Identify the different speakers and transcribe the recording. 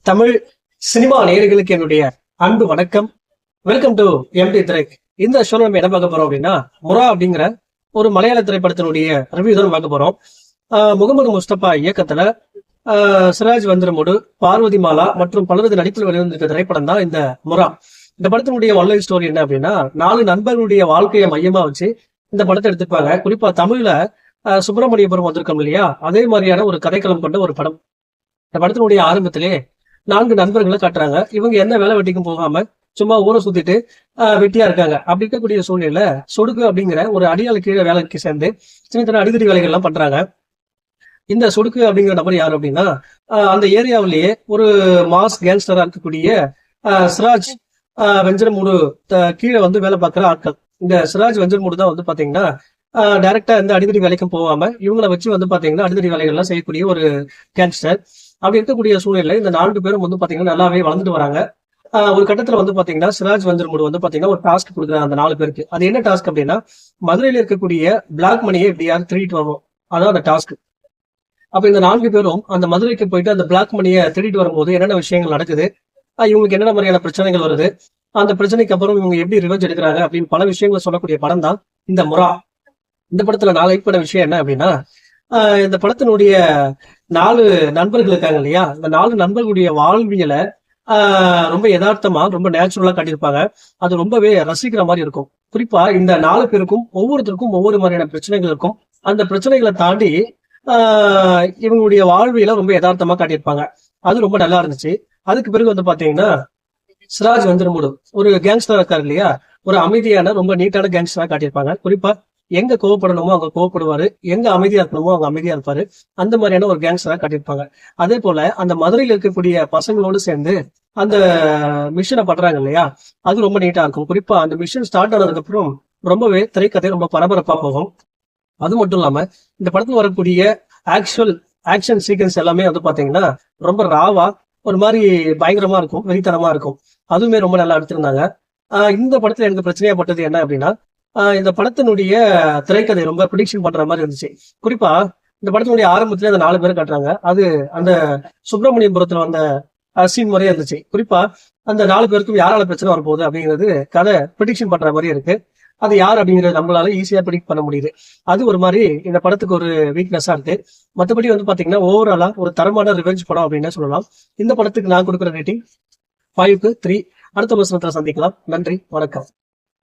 Speaker 1: Tamil cinema நேயர்களுக்கு என்னுடைய அன்பு வணக்கம். வெல்கம் டு எம்டி திரைக். இந்த ஷோ நம்ம என்ன பார்க்க போறோம் அப்படின்னா, முரா அப்படிங்கிற ஒரு மலையாள திரைப்படத்தினுடைய ரிவ்யூ தான் பார்க்க போறோம். முகமது முஸ்தபா இயக்கத்துல சிராஜ் வந்திரமுடு, பார்வதி மாலா மற்றும் பலரது நடிப்பில் வெளிவந்திருக்க திரைப்படம் தான் இந்த முரா. இந்த படத்தினுடைய ஒன்லைன் ஸ்டோரி என்ன அப்படின்னா, 4 நண்பர்களுடைய வாழ்க்கையை மையமா வச்சு இந்த படத்தை எடுத்துப்பாங்க. குறிப்பா தமிழ்ல சுப்பிரமணியபுரம் வந்திருக்கோம் இல்லையா, அதே மாதிரியான ஒரு கதைக்களம் கொண்ட ஒரு படம். இந்த படத்தினுடைய ஆரம்பத்திலே 4 நண்பர்களை காட்டுறாங்க. இவங்க என்ன வேலை வெட்டிக்கும் போகாம சும்மா ஊரை சுத்திட்டு வெட்டியா இருக்காங்க. அப்படி இருக்கக்கூடிய சூழ்நிலையில சொடுக்கு அப்படிங்கிற ஒரு அடியாளு கீழே வேலைக்கு சேர்ந்து சின்ன சின்ன அடிதடி வேலைகள் எல்லாம் பண்றாங்க. இந்த சொடுக்கு அப்படிங்கிற நபர் யாரு அப்படின்னா, அந்த ஏரியாவிலேயே ஒரு மாஸ் கேங்ஸ்டரா இருக்கக்கூடிய சிராஜ் வெஞ்சரமூடு கீழே வந்து வேலை பார்க்குற ஆட்கள். இந்த சிராஜ் வெஞ்சரமூடு தான் வந்து பாத்தீங்கன்னா டைரக்டா எந்த அடிதடி வேலைக்கும் போகாம இவங்களை வச்சு வந்து பாத்தீங்கன்னா அடிதடி வேலைகள் எல்லாம் செய்யக்கூடிய ஒரு கேங்ஸ்டர். அப்படி இருக்கக்கூடிய சூழ்நிலை இந்த 4 பேரும் வந்து பாத்தீங்கன்னா நல்லாவே வளர்ந்துட்டு வராங்க. ஒரு கட்டத்துல வந்து பாத்தீங்கன்னா சிராஜ் வஞ்சரமூடு வந்து பாத்தீங்கன்னா ஒரு டாஸ்க் கொடுக்குறாங்க அந்த 4 பேருக்கு. அது என்ன டாஸ்க் அப்படின்னா, மதுரையில இருக்கக்கூடிய பிளாக் மணியை எப்படியாவது திருடிட்டு வரும், அதான் அந்த டாஸ்க். அப்ப இந்த 4 பேரும் அந்த மதுரைக்கு போயிட்டு அந்த பிளாக் மணியை திருடிட்டு வரும்போது என்னென்ன விஷயங்கள் நடக்குது, இவங்களுக்கு என்னென்ன மாதிரியான பிரச்சனைகள் வருது, அந்த பிரச்சனைக்கு அப்புறம் இவங்க எப்படி ரிவெஞ்ச் எடுக்கிறாங்க அப்படின்னு பல விஷயங்களை சொல்லக்கூடிய படம் தான் இந்த முரா. இந்த படத்துல நான் லைக் பண்ண விஷயம் என்ன அப்படின்னா, இந்த படத்தினுடைய 4 நண்பர்கள் இருக்காங்க இல்லையா, இந்த 4 நண்பர்களுடைய வாழ்வியலை ரொம்ப யதார்த்தமா ரொம்ப நேச்சுரலா காட்டியிருப்பாங்க. அது ரொம்பவே ரசிக்கிற மாதிரி இருக்கும். குறிப்பா இந்த 4 பேருக்கும் ஒவ்வொருத்தருக்கும் ஒவ்வொரு மாதிரியான பிரச்சனைகள் இருக்கும். அந்த பிரச்சனைகளை தாண்டி இவங்களுடைய வாழ்வியலை ரொம்ப யதார்த்தமா காட்டியிருப்பாங்க. அது ரொம்ப நல்லா இருந்துச்சு. அதுக்கு பிறகு வந்து பாத்தீங்கன்னா, சிராஜ் வந்திரமூடு ஒரு கேங்ஸ்டர் இருக்காரு இல்லையா, ஒரு அமைதியான ரொம்ப நீட்டான கேங்ஸ்டரா காட்டியிருப்பாங்க. குறிப்பா எங்க கோவப்படணுமோ அங்க கோவப்படுவாரு, எங்க அமைதியா இருக்கணுமோ அங்க அமைதியா இருப்பாரு. அந்த மாதிரியான ஒரு கேங்ஸ்டரா காட்டியிருப்பாங்க. அதே போல அந்த மதுரையில் இருக்கக்கூடிய பசங்களோடு சேர்ந்து அந்த மிஷனை பண்றாங்க இல்லையா, அது ரொம்ப நீட்டா இருக்கும். குறிப்பா அந்த மிஷன் ஸ்டார்ட் ஆனதுக்கு அப்புறம் ரொம்பவே திரைக்கதை ரொம்ப பரபரப்பா போகும். அது மட்டும் இல்லாம இந்த படத்துல வரக்கூடிய ஆக்ஷன் சீக்வன்ஸ் எல்லாமே வந்து பாத்தீங்கன்னா ரொம்ப ராவா ஒரு மாதிரி பயங்கரமா இருக்கும், வெறித்தனமா இருக்கும். அதுவுமே ரொம்ப நல்லா எடுத்திருந்தாங்க. இந்த படத்துல எனக்கு பிரச்சனையா பட்டது என்ன அப்படின்னா, இந்த படத்தினுடைய திரைக்கதை ரொம்ப ப்ரிடிக்ஷன் பண்ற மாதிரி இருந்துச்சு. குறிப்பா இந்த படத்தினுடைய ஆரம்பத்துல அந்த 4 பேர் காட்டுறாங்க. அது அந்த சுப்பிரமணியபுரத்துல வந்த சீன் மாதிரியே இருந்துச்சு. குறிப்பா அந்த 4 பேருக்கும் யாரால பிரச்சனை வரப்போகுது அப்படிங்கிறது கதை ப்ரிடிக்ஷன் பண்ற மாதிரி இருக்கு. அது யார் அப்படிங்கறது நம்மளால ஈஸியா ப்ரிடிக்ட் பண்ண முடியுது. அது ஒரு மாதிரி இந்த படத்துக்கு ஒரு வீக்னஸா இருக்கு. மற்றபடி வந்து பாத்தீங்கன்னா ஓவராலா ஒரு தரமான ரிவெஞ்ச் படம் அப்படின்னு சொல்லலாம். இந்த படத்துக்கு நான் கொடுக்குற ரேட்டிங் 5க்கு 3. அடுத்த வருஷத்துல சந்திக்கலாம். நன்றி, வணக்கம்.